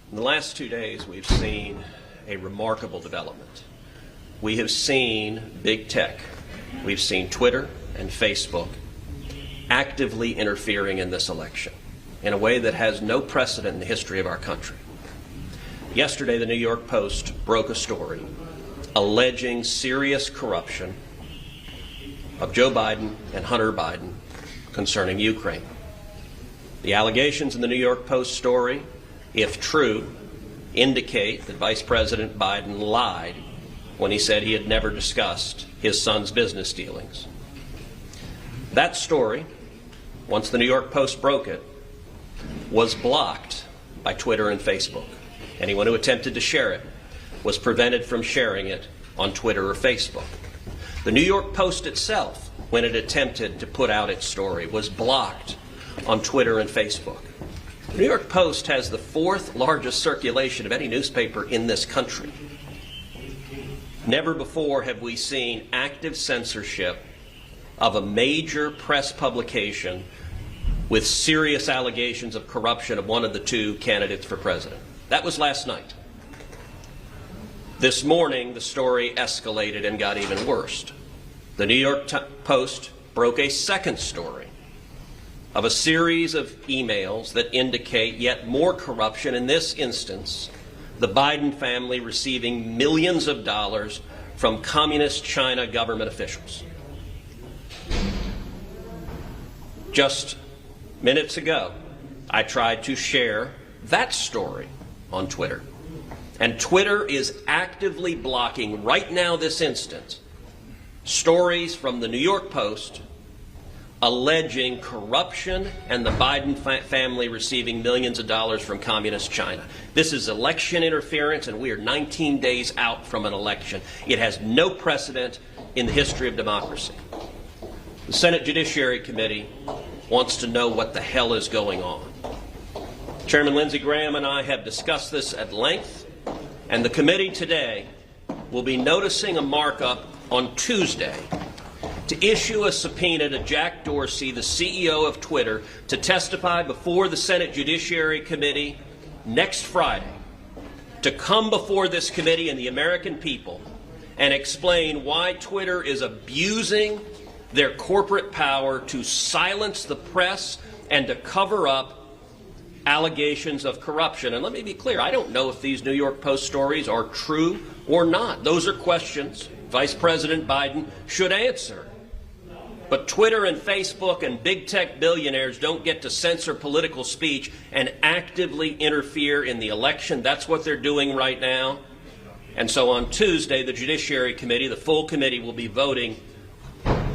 In the last 2 days, we've seen a remarkable development. We have seen big tech, we've seen Twitter and Facebook actively interfering in this election in a way that has no precedent in the history of our country. Yesterday, the New York Post broke a story alleging serious corruption of Joe Biden and Hunter Biden concerning Ukraine. The allegations in the New York Post story, if true, indicate that Vice President Biden lied when he said he had never discussed his son's business dealings. That story, once the New York Post broke it, was blocked by Twitter and Facebook. Anyone who attempted to share it was prevented from sharing it on Twitter or Facebook. The New York Post itself, when it attempted to put out its story, was blocked on Twitter and Facebook. The New York Post has the 4th largest circulation of any newspaper in this country. Never before have we seen active censorship of a major press publication with serious allegations of corruption of one of the 2 candidates for president. That was last night. This morning, the story escalated and got even worse. The New York Post broke a second story of a series of emails that indicate yet more corruption, in this instance, the Biden family receiving millions of dollars from communist China government officials. Just minutes ago, I tried to share that story on Twitter. And Twitter is actively blocking, right now, this instant, stories from the New York Post alleging corruption and the Biden family receiving millions of dollars from communist China. This is election interference, and we are 19 days out from an election. It has no precedent in the history of democracy. The Senate Judiciary Committee wants to know what the hell is going on. Chairman Lindsey Graham and I have discussed this at length, and the committee today will be noticing a markup on Tuesday to issue a subpoena to Jack Dorsey, the CEO of Twitter, to testify before the Senate Judiciary Committee next Friday, to come before this committee and the American people and explain why Twitter is abusing their corporate power to silence the press and to cover up allegations of corruption. And let me be clear, I don't know if these New York Post stories are true or not. Those are questions Vice President Biden should answer. But Twitter and Facebook and big tech billionaires don't get to censor political speech and actively interfere in the election. That's what they're doing right now. And so on Tuesday, the Judiciary Committee, the full committee, will be voting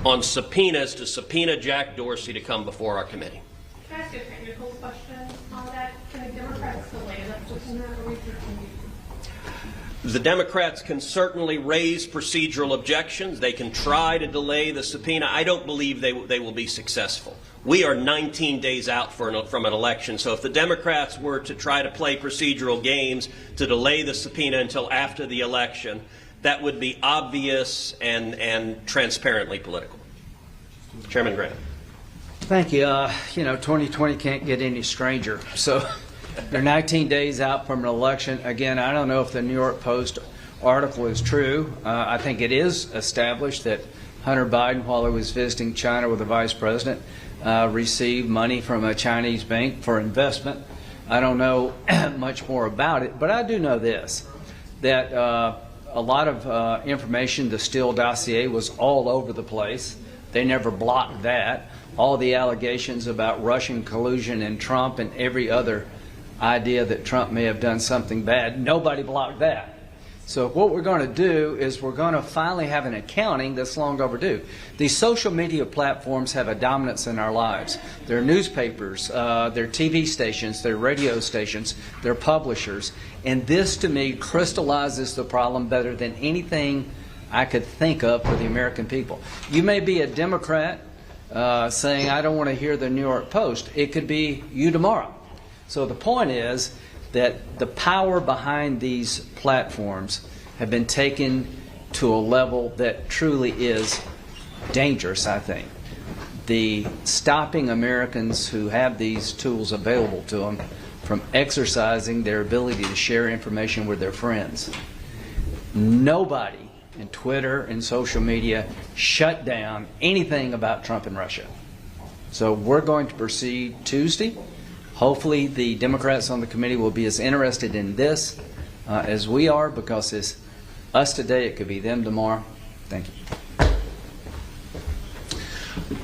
on subpoenas to subpoena Jack Dorsey to come before our committee. Can I ask you a technical question on that? Can the Democrats delay that subpoena, or we can? The Democrats can certainly raise procedural objections. They can try to delay the subpoena. I don't believe they will be successful. We are 19 days out from an election, so if the Democrats were to try to play procedural games to delay the subpoena until after the election, that would be obvious and transparently political. Chairman Graham. Thank you. 2020 can't get any stranger. So they're 19 days out from an election. Again, I don't know if the New York Post article is true. I think it is established that Hunter Biden, while he was visiting China with the vice president, received money from a Chinese bank for investment. I don't know much more about it, but I do know this, that a lot of information, the Steele dossier, was all over the place. They never blocked that. All the allegations about Russian collusion and Trump and every other idea that Trump may have done something bad, nobody blocked that. So what we're going to do is we're going to finally have an accounting that's long overdue. These social media platforms have a dominance in our lives. They're newspapers, they're TV stations, they're radio stations, they're publishers. And this, to me, crystallizes the problem better than anything I could think of for the American people. You may be a Democrat saying, I don't want to hear the New York Post. It could be you tomorrow. So the point is that the power behind these platforms have been taken to a level that truly is dangerous, I think. The stopping Americans who have these tools available to them from exercising their ability to share information with their friends. Nobody in Twitter and social media shut down anything about Trump and Russia. So we're going to proceed Tuesday. Hopefully the Democrats on the committee will be as interested in this as we are, because it's us today, it could be them tomorrow. Thank you.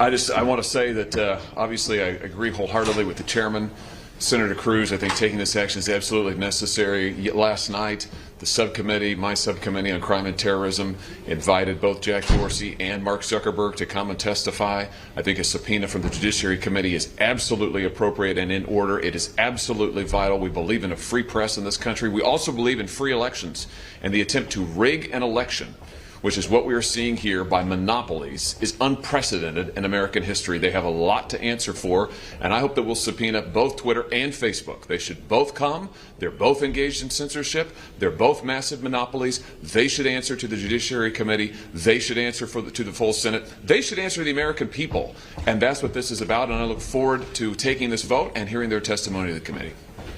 I want to say that obviously I agree wholeheartedly with the chairman, Senator Cruz. I think taking this action is absolutely necessary. Yet last night, the subcommittee, my subcommittee on crime and terrorism, invited both Jack Dorsey and Mark Zuckerberg to come and testify. I think a subpoena from the Judiciary Committee is absolutely appropriate and in order. It is absolutely vital. We believe in a free press in this country. We also believe in free elections, and the attempt to rig an election, which is what we are seeing here by monopolies, is unprecedented in American history. They have a lot to answer for, and I hope that we'll subpoena both Twitter and Facebook. They should both come. They're both engaged in censorship. They're both massive monopolies. They should answer to the Judiciary Committee. They should answer to the full Senate. They should answer to the American people, and that's what this is about, and I look forward to taking this vote and hearing their testimony to the committee.